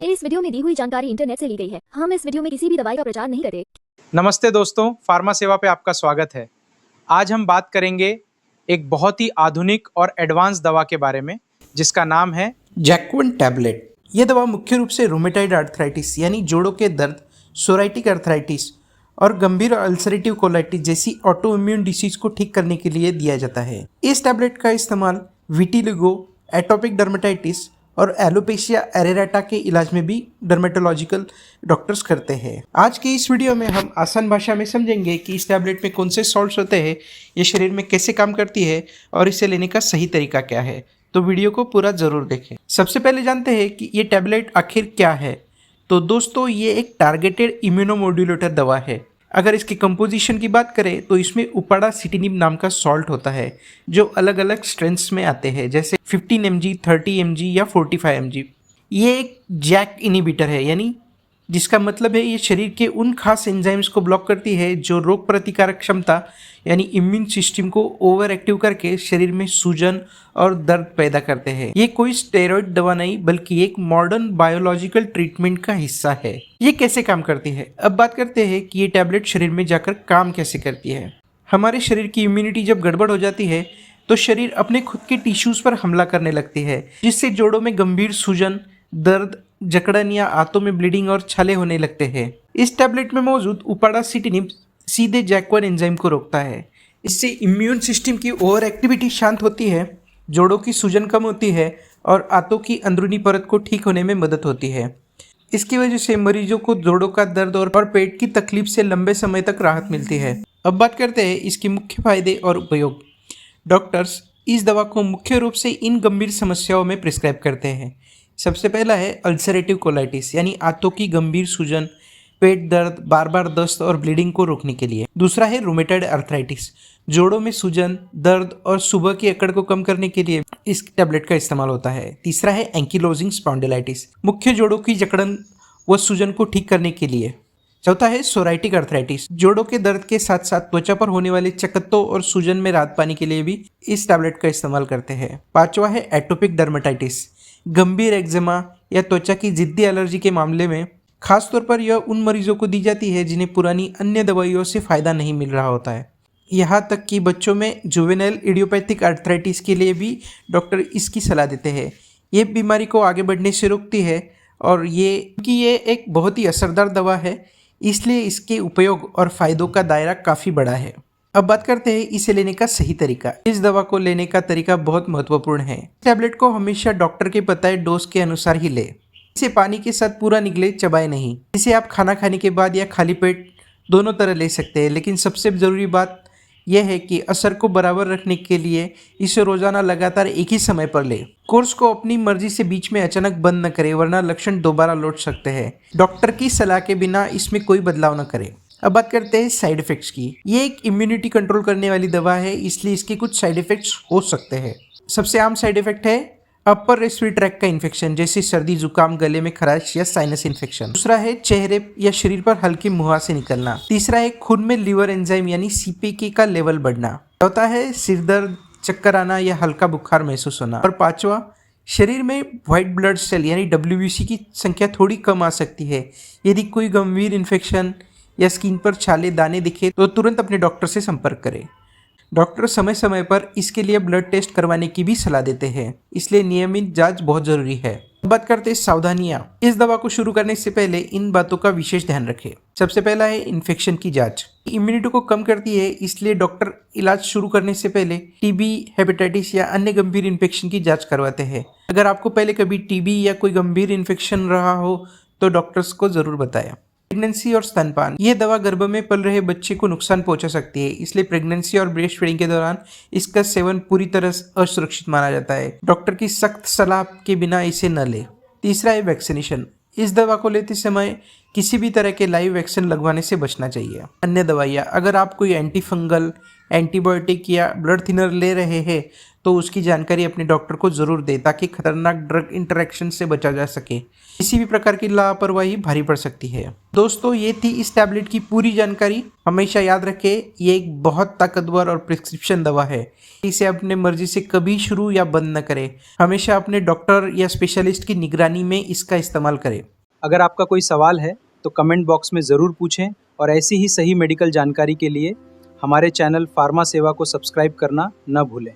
इस वीडियो में दी हुई जानकारी इंटरनेट से ली गई है। हम इस वीडियो में किसी भी दवाई का प्रचार नहीं करते। नमस्ते दोस्तों, फार्मा सेवा पे आपका स्वागत है। आज हम बात करेंगे एक बहुत ही आधुनिक और एडवांस दवा के बारे में जिसका नाम है जैक्वन टैबलेट। यह दवा मुख्य रूप से रोमेटॉइड आर्थराइटिस यानी जोड़ों के दर्द, सोराइटिक आर्थराइटिस और गंभीर अल्सरेटिव कोलाइटिस जैसी ऑटो इम्यून डिसीज को ठीक करने के लिए दिया जाता है। इस टैबलेट का इस्तेमाल विटिलिगो, एटोपिक डर्मेटाइटिस और एलोपेशिया एरेराटा के इलाज में भी डर्मेटोलॉजिकल डॉक्टर्स करते हैं। आज की इस वीडियो में हम आसान भाषा में समझेंगे कि इस टैबलेट में कौन से सॉल्ट्स होते हैं, ये शरीर में कैसे काम करती है और इसे लेने का सही तरीका क्या है। तो वीडियो को पूरा ज़रूर देखें। सबसे पहले जानते हैं कि ये टैबलेट आखिर क्या है। तो दोस्तों, ये एक टारगेटेड इम्यूनोमोड्यूलेटर दवा है। अगर इसकी कंपोजिशन की बात करें तो इसमें उपाडासिटिनिब नाम का सॉल्ट होता है जो अलग अलग स्ट्रेंथ्स में आते हैं, जैसे 15 mg, 30 mg या 45 mg। ये एक जैक इनिबिटर है, यानी जिसका मतलब है ये शरीर के उन खास एंजाइम्स को ब्लॉक करती है जो रोग प्रतिकारक क्षमता यानी इम्यून सिस्टम को ओवर एक्टिव करके शरीर में सूजन और दर्द पैदा करते हैं। ये कोई स्टेरॉइड दवा नहीं बल्कि एक मॉडर्न बायोलॉजिकल ट्रीटमेंट का हिस्सा है। ये कैसे काम करती है, अब बात करते हैं कि ये टैबलेट शरीर में जाकर काम कैसे करती है। हमारे शरीर की इम्यूनिटी जब गड़बड़ हो जाती है तो शरीर अपने खुद के टिश्यूज पर हमला करने लगती है, जिससे जोड़ों में गंभीर सूजन, दर्द, जकड़न या आंतों में ब्लीडिंग और छाले होने लगते हैं। इस टैबलेट में मौजूद उपाडासिटिनिब सीधे जैक्वन एंजाइम को रोकता है। इससे इम्यून सिस्टम की ओवर एक्टिविटी शांत होती है, जोड़ों की सूजन कम होती है और आंतों की अंदरूनी परत को ठीक होने में मदद होती है। इसकी वजह से मरीजों को जोड़ों का दर्द और पेट की तकलीफ से लंबे समय तक राहत मिलती है। अब बात करते हैं इसके मुख्य फायदे और उपयोग। डॉक्टर्स इस दवा को मुख्य रूप से इन गंभीर समस्याओं में प्रिस्क्राइब करते हैं। सबसे पहला है अल्सरेटिव कोलाइटिस यानी आंतों की गंभीर सूजन, पेट दर्द, बार बार दस्त और ब्लीडिंग को रोकने के लिए। दूसरा है रोमेटॉइड आर्थराइटिस, जोड़ों में सूजन, दर्द और सुबह की अकड़ को कम करने के लिए इस टैबलेट का इस्तेमाल होता है। तीसरा है एंकिलोजिंग स्पॉन्डिलाइटिस, मुख्य जोड़ों की जकड़न व सूजन को ठीक करने के लिए। चौथा है सोराइटिक आर्थराइटिस, जोड़ों के दर्द के साथ साथ त्वचा पर होने वाले चकत्तों और सूजन में राहत पाने के लिए भी इस टैबलेट का इस्तेमाल करते हैं। पांचवा है एटोपिक डर्मेटाइटिस, गंभीर एक्जिमा या त्वचा की जिद्दी एलर्जी के मामले में खासतौर पर यह उन मरीजों को दी जाती है जिन्हें पुरानी अन्य दवाइयों से फायदा नहीं मिल रहा होता है। यहाँ तक कि बच्चों में जुवेनाइल इडियोपैथिक आर्थराइटिस के लिए भी डॉक्टर इसकी सलाह देते हैं। ये बीमारी को आगे बढ़ने से रोकती है और ये एक बहुत ही असरदार दवा है, इसलिए इसके उपयोग और फायदों का दायरा काफ़ी बड़ा है। अब बात करते हैं इसे लेने का सही तरीका। इस दवा को लेने का तरीका बहुत महत्वपूर्ण है। टैबलेट को हमेशा डॉक्टर के बताए डोज के अनुसार ही ले। इसे पानी के साथ पूरा निगले, चबाए नहीं। इसे आप खाना खाने के बाद या खाली पेट दोनों तरह ले सकते हैं, लेकिन सबसे ज़रूरी बात यह है कि असर को बराबर रखने के लिए इसे रोजाना लगातार एक ही समय पर ले। कोर्स को अपनी मर्जी से बीच में अचानक बंद न करें, वरना लक्षण दोबारा लौट सकते हैं। डॉक्टर की सलाह के बिना इसमें कोई बदलाव न करें। अब बात करते हैं साइड इफेक्ट्स की। ये एक इम्यूनिटी कंट्रोल करने वाली दवा है, इसलिए इसके कुछ साइड इफेक्ट्स हो सकते हैं। सबसे आम साइड इफेक्ट है अपर रेस्पिरेटरी ट्रैक्ट का इन्फेक्शन, जैसे सर्दी, जुकाम, गले में खराश या साइनस इन्फेक्शन। दूसरा है चेहरे या शरीर पर हल्की मुहासे निकलना। तीसरा है खून में लिवर एंजाइम यानी सीपीके का लेवल बढ़ना। चौथा है सिर दर्द, चक्कर आना या हल्का बुखार महसूस होना। और पांचवा, शरीर में व्हाइट ब्लड सेल यानी WBC की संख्या थोड़ी कम आ सकती है। यदि कोई गंभीर इन्फेक्शन या स्किन पर छाले, दाने दिखे तो तुरंत अपने डॉक्टर से संपर्क करें। डॉक्टर समय समय पर इसके लिए ब्लड टेस्ट करवाने की भी सलाह देते हैं, इसलिए नियमित जांच बहुत जरूरी है। बात करते हैं सावधानियां। इस दवा को शुरू करने से पहले इन बातों का विशेष ध्यान रखें। सबसे पहला है इन्फेक्शन की जांच। इम्यूनिटी को कम करती है, इसलिए डॉक्टर इलाज शुरू करने से पहले टीबी, हेपेटाइटिस या अन्य गंभीर इन्फेक्शन की जांच करवाते हैं। अगर आपको पहले कभी टीबी या कोई गंभीर इन्फेक्शन रहा हो तो डॉक्टर्स को जरूर बताएं। प्रेगनेंसी और स्तनपान, यह दवा गर्भ में पल रहे बच्चे को नुकसान पहुंचा सकती है, इसलिए प्रेगनेंसी और ब्रेस्ट फीडिंग के दौरान इसका सेवन पूरी तरह असुरक्षित माना जाता है। डॉक्टर की सख्त सलाह के बिना इसे न ले। तीसरा है वैक्सीनेशन। इस दवा को लेते समय किसी भी तरह के लाइव वैक्सीन लगवाने से बचना चाहिए। अन्य दवाइयाँ, अगर आप कोई एंटी फंगल, एंटीबायोटिक या ब्लड थिनर ले रहे हैं तो उसकी जानकारी अपने डॉक्टर को ज़रूर दें ताकि खतरनाक ड्रग इंटरेक्शन से बचा जा सके। किसी भी प्रकार की लापरवाही भारी पड़ सकती है। दोस्तों, ये थी इस टैबलेट की पूरी जानकारी। हमेशा याद रखें, ये एक बहुत ताकतवर और प्रिस्क्रिप्शन दवा है। इसे अपने मर्जी से कभी शुरू या बंद न करें। हमेशा अपने डॉक्टर या स्पेशलिस्ट की निगरानी में इसका इस्तेमाल करें। अगर आपका कोई सवाल है तो कमेंट बॉक्स में ज़रूर पूछें और ऐसी ही सही मेडिकल जानकारी के लिए हमारे चैनल फार्मा सेवा को सब्सक्राइब करना न भूलें।